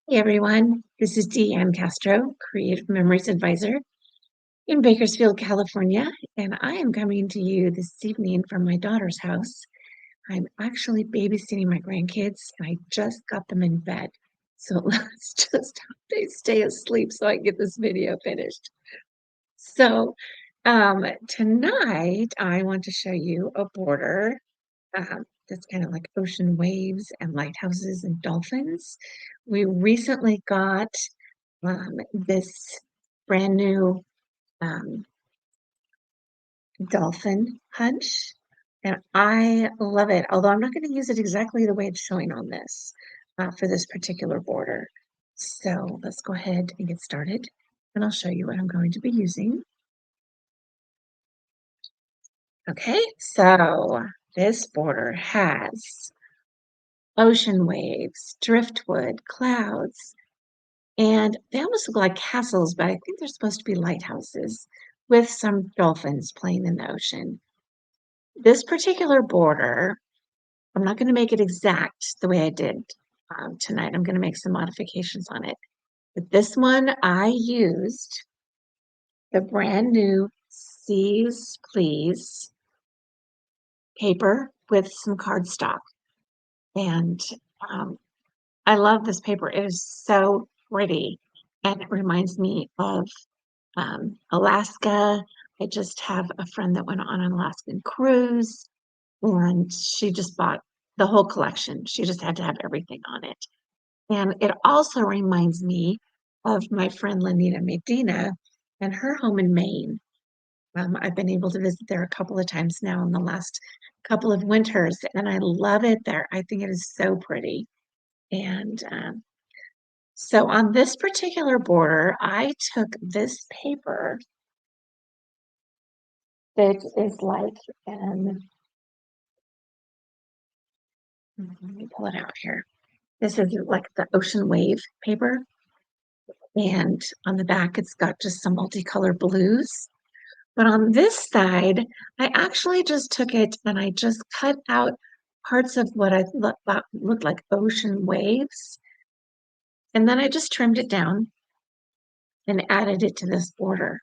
Hey everyone, this is Deanne Castro, Creative Memories Advisor in Bakersfield, California, and I am coming to you this evening from my daughter's house. I'm actually babysitting my grandkids, and I just got them in bed. So let's just hope they stay asleep so I can get this video finished. So tonight I want to show you a border that's kind of like ocean waves and lighthouses and dolphins. We recently got this brand new um, dolphin punch, and I love it. Although I'm not going to use it exactly the way it's showing on this for this particular border. So let's go ahead and get started, and I'll show you what I'm going to be using. Okay, so this border has ocean waves, driftwood, clouds, and they almost look like castles, but I think they're supposed to be lighthouses with some dolphins playing in the ocean. This particular border, I'm not going to make it exact the way I did tonight. I'm going to make some modifications on it. But this one, I used the brand new Seas Please paper with some cardstock. And um, I love this paper. It is so pretty. And it reminds me of Alaska. I just have a friend that went on an Alaskan cruise, and she just bought the whole collection. She just had to have everything on it. And it also reminds me of my friend Lanita Medina and her home in Maine. I've been able to visit there a couple of times now in the last couple of winters, and I love it there. I think it is so pretty. And so on this particular border, I took this paper that is like, let me pull it out here. This is like the ocean wave paper. And on the back, it's got just some multicolored blues. But on this side, I actually just took it and I just cut out parts of what I thought looked like ocean waves. And then I just trimmed it down and added it to this border.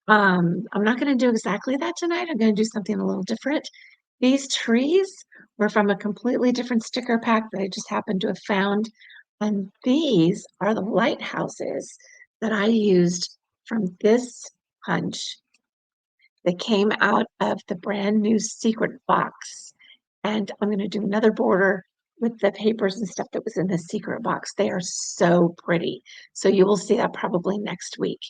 I'm not going to do exactly that tonight. I'm going to do something a little different. These trees were from a completely different sticker pack that I just happened to have found. And these are the lighthouses that I used from this punch that came out of the brand new secret box. And I'm going to do another border with the papers and stuff that was in the secret box. They are so pretty. So you will see that probably next week.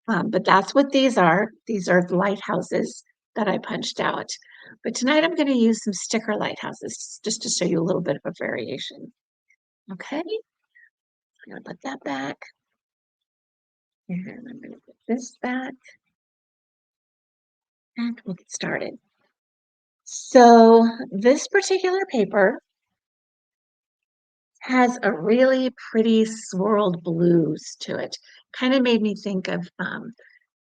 But that's what these are. These are the lighthouses that I punched out. But tonight I'm going to use some sticker lighthouses just to show you a little bit of a variation. Okay, I'm going to put that back. And I'm going to put this back. And we'll get started. So this particular paper has a really pretty swirled blues to it. Kind of made me think of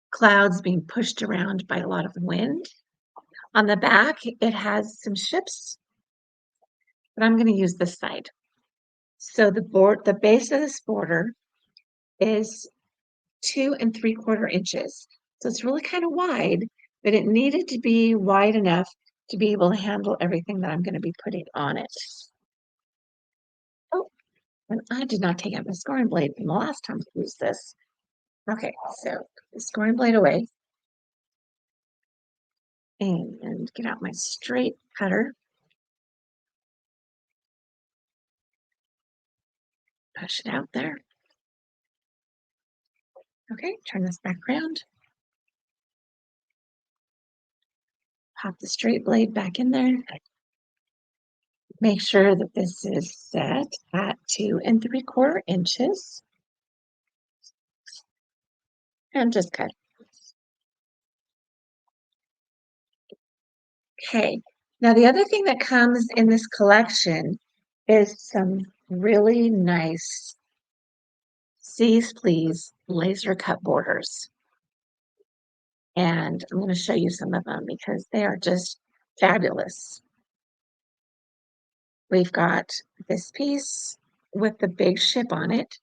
clouds being pushed around by a lot of wind. On the back, it has some ships, but I'm going to use this side. So the base of this border is 2 3/4 inches. So it's really kind of wide, but it needed to be wide enough to be able to handle everything that I'm going to be putting on it. Oh, and I did not take out my scoring blade from the last time we used this. Okay, so put the scoring blade away and get out my straight cutter. Push it out there. Okay, turn this back around. Pop the straight blade back in there. Make sure that this is set at 2 3/4 inches. And just cut. Okay. Now the other thing that comes in this collection is some really nice Seas Please laser cut borders. And I'm going to show you some of them because they are just fabulous. We've got this piece, with the big ship on it.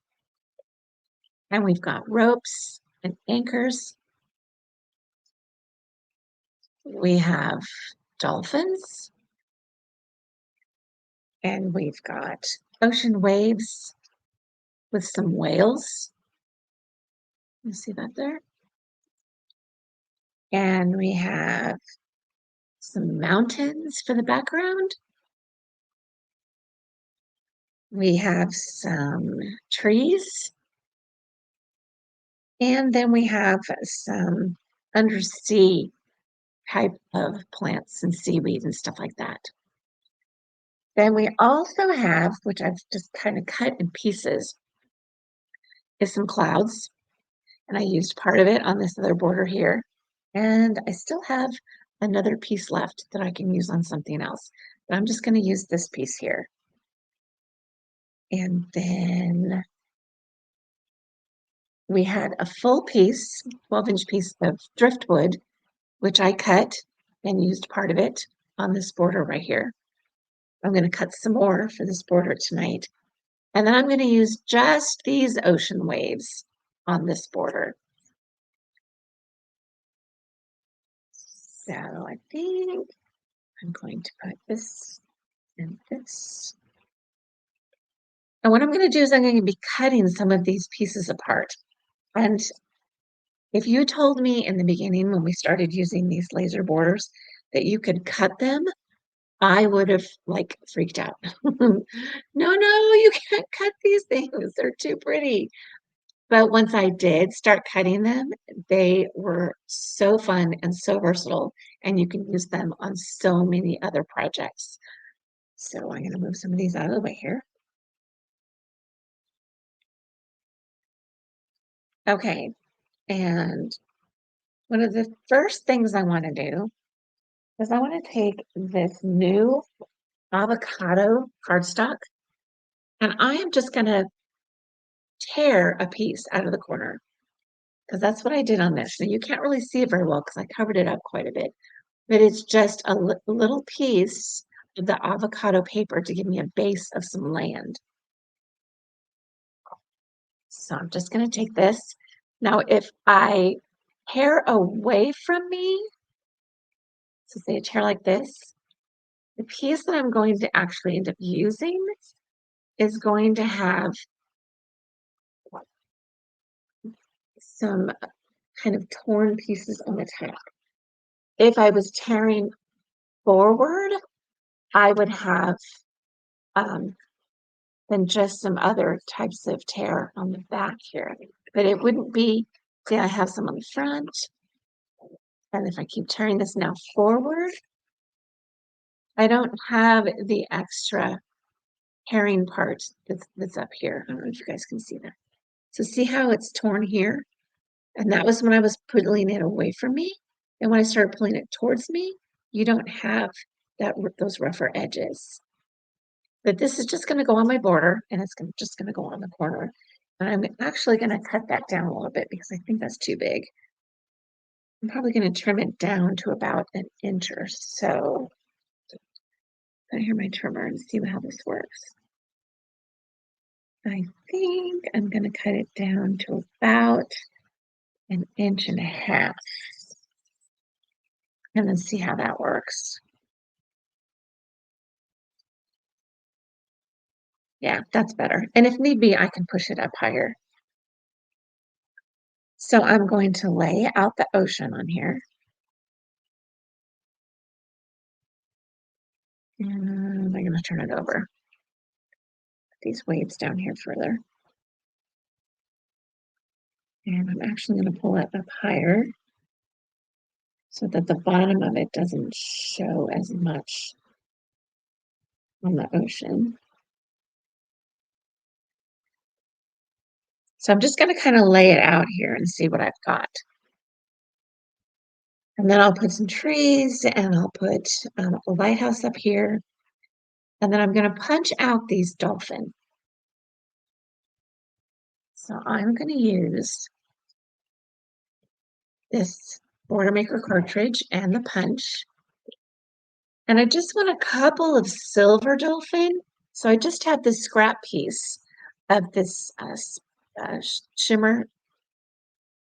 And we've got ropes and anchors. We have dolphins. And we've got ocean waves with some whales. You see that there? And we have some mountains for the background. We have some trees. And then we have some undersea type of plants and seaweed and stuff like that. Then we also have, which I've just kind of cut in pieces, is some clouds. And I used part of it on this other border here. And I still have another piece left that I can use on something else. But I'm just going to use this piece here. And then we had a full piece, 12-inch piece of driftwood, which I cut and used part of it on this border right here. I'm going to cut some more for this border tonight. And then I'm going to use just these ocean waves on this border. So I think I'm going to put this and this. And what I'm going to do is I'm going to be cutting some of these pieces apart. And if you told me in the beginning when we started using these laser borders that you could cut them, I would have like freaked out. No, you can't cut these things. They're too pretty. But once I did start cutting them, they were so fun and so versatile, and you can use them on so many other projects. So I'm going to move some of these out of the way here. Okay, and one of the first things I want to do is I want to take this new avocado cardstock, and I am just going to tear a piece out of the corner because that's what I did on this. Now you can't really see it very well because I covered it up quite a bit, but it's just a little piece of the avocado paper to give me a base of some land. So I'm just going to take this. Now, if I tear away from me, so say a chair like this, the piece that I'm going to actually end up using is going to have some kind of torn pieces on the top. If I was tearing forward, I would have then just some other types of tear on the back here. But it wouldn't be, see, I have some on the front. And if I keep tearing this now forward, I don't have the extra herring part that's up here. I don't know if you guys can see that. So see how it's torn here? And that was when I was pulling it away from me. And when I started pulling it towards me, you don't have those rougher edges. But this is just going to go on my border, and it's just going to go on the corner. And I'm actually going to cut that down a little bit because I think that's too big. I'm probably going to trim it down to about 1 inch or so. I hear my trimmer and see how this works. I think I'm going to cut it down to about 1.5 inches and then see how that works. Yeah, that's better. And if need be, I can push it up higher. So I'm going to lay out the ocean on here. And I'm going to turn it over. Put these waves down here further. And I'm actually going to pull it up higher so that the bottom of it doesn't show as much on the ocean. So I'm just going to kind of lay it out here and see what I've got. And then I'll put some trees and I'll put a lighthouse up here. And then I'm going to punch out these dolphins. So I'm going to use this Border Maker cartridge and the punch. And I just want a couple of silver dolphin. So I just have this scrap piece of this shimmer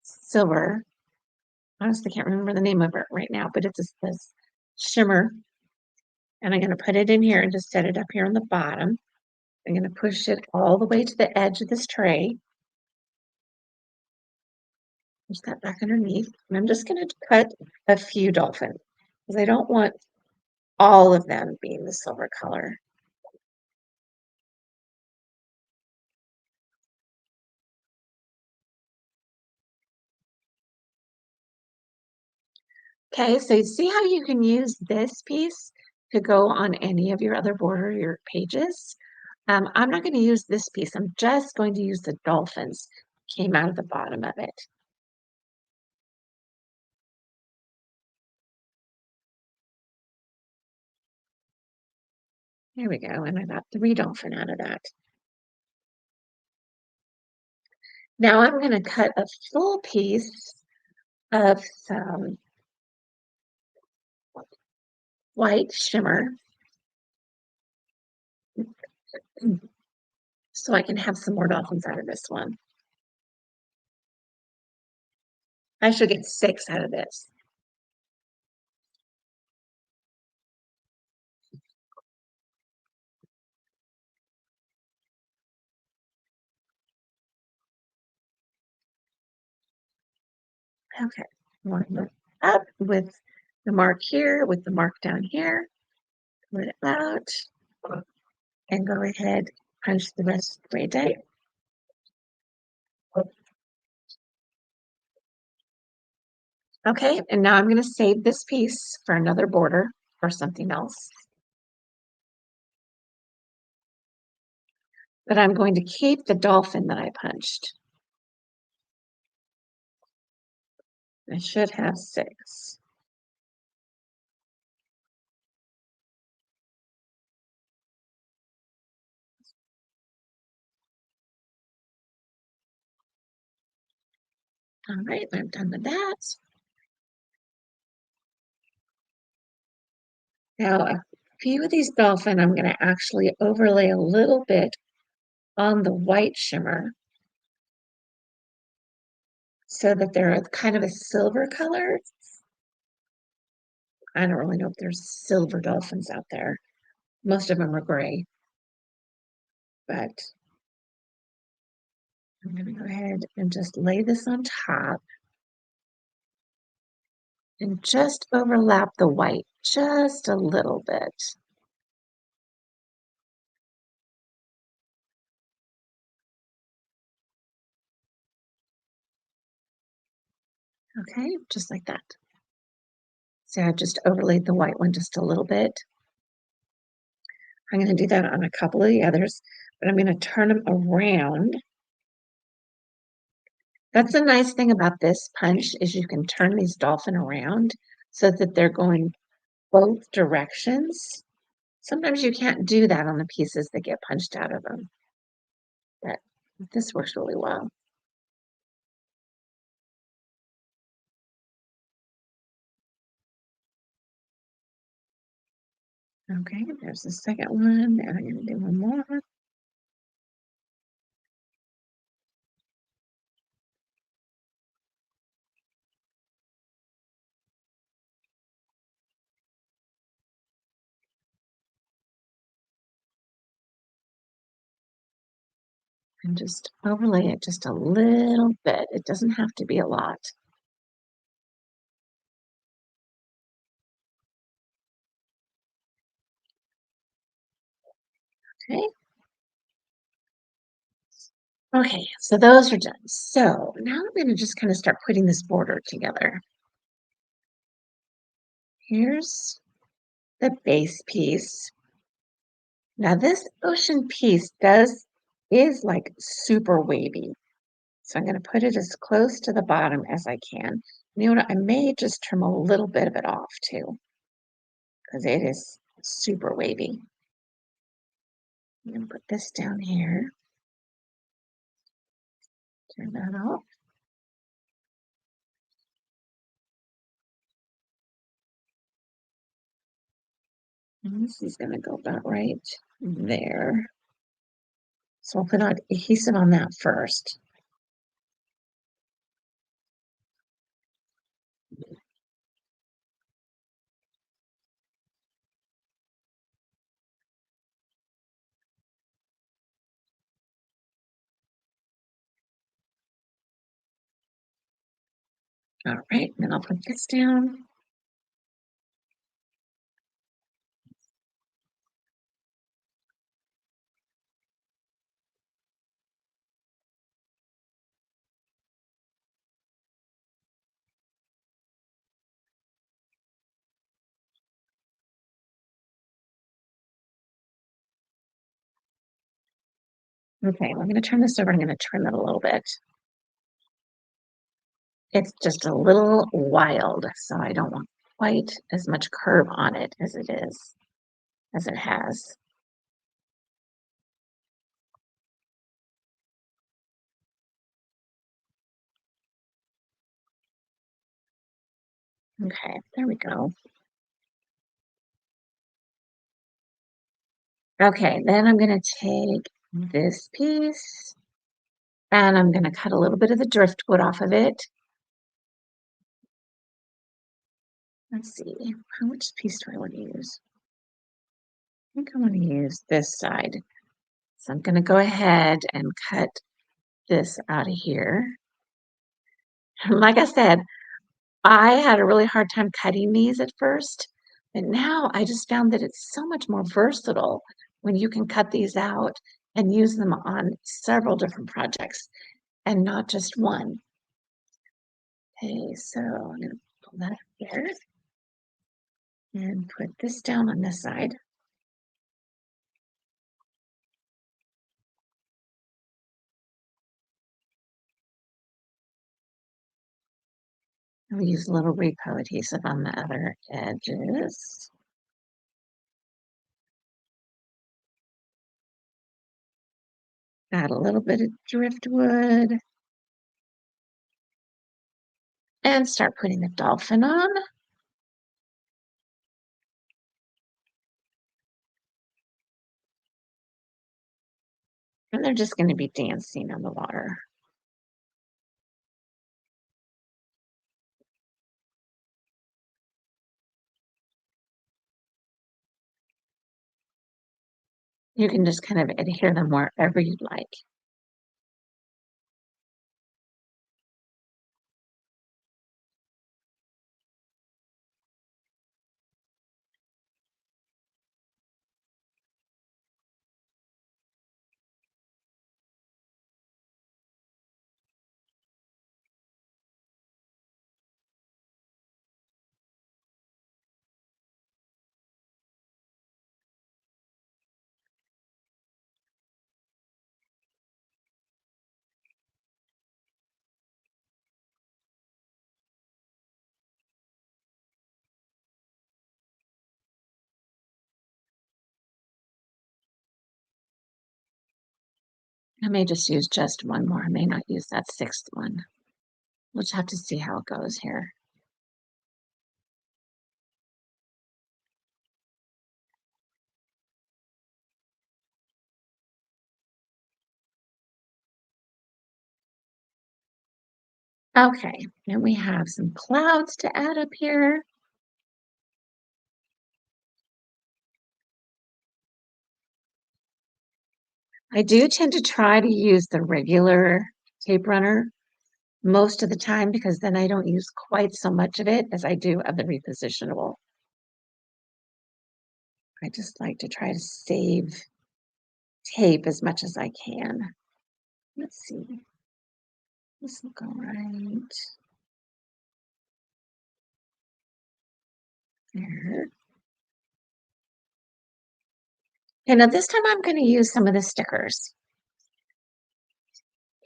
silver. Honestly, can't remember the name of it right now, but it's this shimmer. And I'm going to put it in here and just set it up here on the bottom. I'm going to push it all the way to the edge of this tray. Push that back underneath. And I'm just going to cut a few dolphins because I don't want all of them being the silver color. Okay, so you see how you can use this piece to go on any of your other border, your pages. I'm not going to use this piece. I'm just going to use the dolphins came out of the bottom of it. There we go, and I got 3 dolphin out of that. Now I'm going to cut a full piece of some white shimmer so I can have some more dolphins out of this one. I should get 6 out of this. Okay, line it up with the mark here, with the mark down here, put it out, and go ahead, punch the rest of the way down. Okay, and now I'm going to save this piece for another border or something else. But I'm going to keep the dolphin that I punched. I should have 6. All right, I'm done with that. Now, a few of these dolphin, I'm going to actually overlay a little bit on the white shimmer so that they're kind of a silver color. I don't really know if there's silver dolphins out there. Most of them are gray, but I'm going to go ahead and just lay this on top and just overlap the white just a little bit. Okay, just like that. So I just overlaid the white one just a little bit. I'm going to do that on a couple of the others, but I'm going to turn them around. That's the nice thing about this punch is you can turn these dolphin around so that they're going both directions. Sometimes you can't do that on the pieces that get punched out of them, but this works really well. Okay, there's the second one, and I'm going to do one more. And just overlay it just a little bit. It doesn't have to be a lot. Okay. Okay, so those are done. So now I'm going to just kind of start putting this border together. Here's the base piece. Now this ocean piece is like super wavy. So I'm going to put it as close to the bottom as I can. You know what? I may just trim a little bit of it off too, because it is super wavy. I'm going to put this down here. Turn that off. And this is going to go about right there. So I'll put on adhesive on that first. All right, then I'll put this down. Okay, I'm going to turn this over. I'm going to trim it a little bit. It's just a little wild, so I don't want quite as much curve on it as it has. Okay, there we go. Okay, then I'm going to take this piece and I'm going to cut a little bit of the driftwood off of it. Let's see, how much piece do I want to use? I think I want to use this side. So I'm going to go ahead and cut this out of here. Like I said, I had a really hard time cutting these at first, but now I just found that it's so much more versatile when you can cut these out and use them on several different projects and not just one. Okay, so I'm going to pull that up here and put this down on this side. I'll use a little repo adhesive on the other edges. Add a little bit of driftwood and start putting the dolphin on. And they're just going to be dancing on the water. You can just kind of adhere them wherever you'd like. I may just use just one more. I may not use that sixth one. We'll just have to see how it goes here. Okay, and we have some clouds to add up here. I do tend to try to use the regular tape runner most of the time because then I don't use quite so much of it as I do of the repositionable. I just like to try to save tape as much as I can. Let's see. This will go right there. And now this time I'm going to use some of the stickers.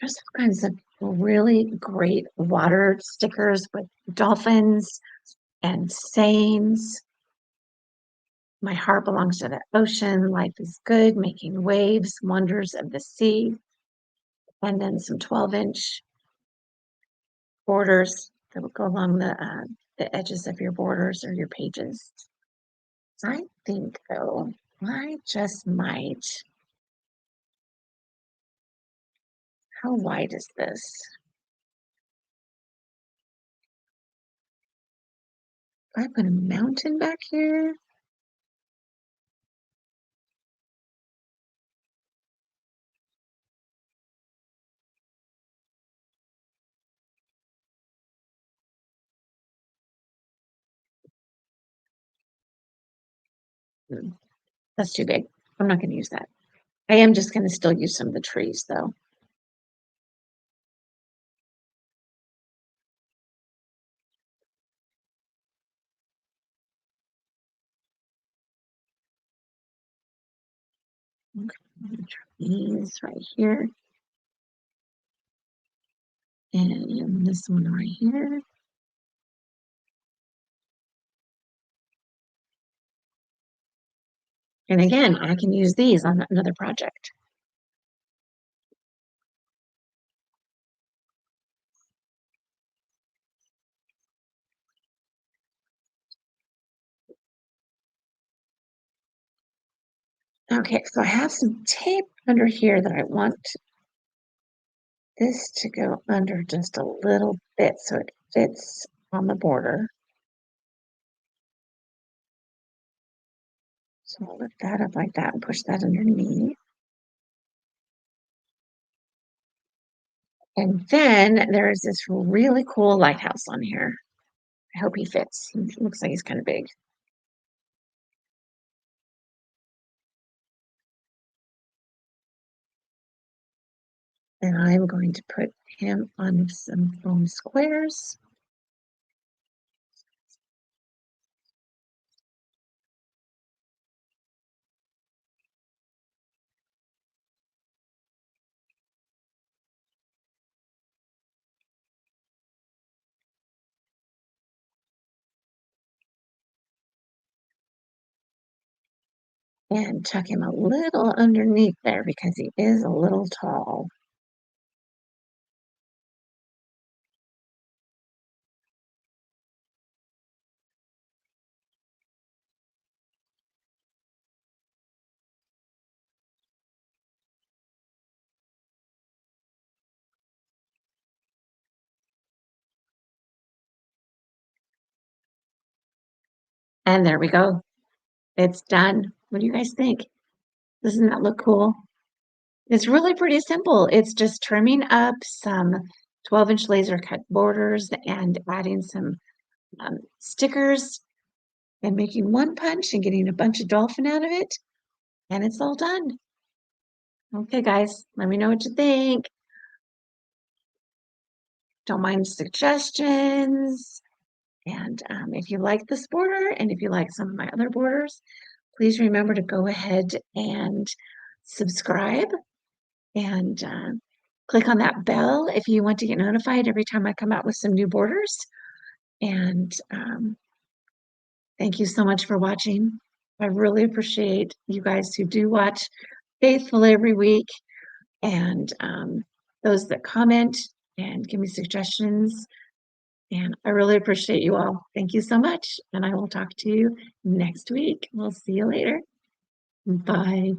There's all kinds of really great water stickers with dolphins and sayings. My heart belongs to the ocean. Life is good, making waves, wonders of the sea. And then some 12-inch borders that will go along the edges of your borders or your pages. I think, though, I just might How wide is this? I put a mountain back here. Hmm, that's too big. I'm not going to use that. I am just going to still use some of the trees though. Okay, trees right here. And this one right here. And again, I can use these on another project. Okay, so I have some tape under here that I want this to go under just a little bit so it fits on the border. So I'll lift that up like that and push that underneath. And then there's this really cool lighthouse on here. I hope he fits. He looks like he's kind of big. And I'm going to put him on some foam squares. And tuck him a little underneath there because he is a little tall. And there we go. It's done. What do you guys think? Doesn't that look cool? It's really pretty simple. It's just trimming up some 12-inch laser cut borders and adding some stickers and making one punch and getting a bunch of dolphin out of it. And it's all done. Okay, guys, let me know what you think. Don't mind suggestions. And if you like this border and if you like some of my other borders, please remember to go ahead and subscribe and click on that bell if you want to get notified every time I come out with some new borders. And thank you so much for watching. I really appreciate you guys who do watch faithfully every week and those that comment and give me suggestions. And I really appreciate you all. Thank you so much. And I will talk to you next week. We'll see you later. Bye.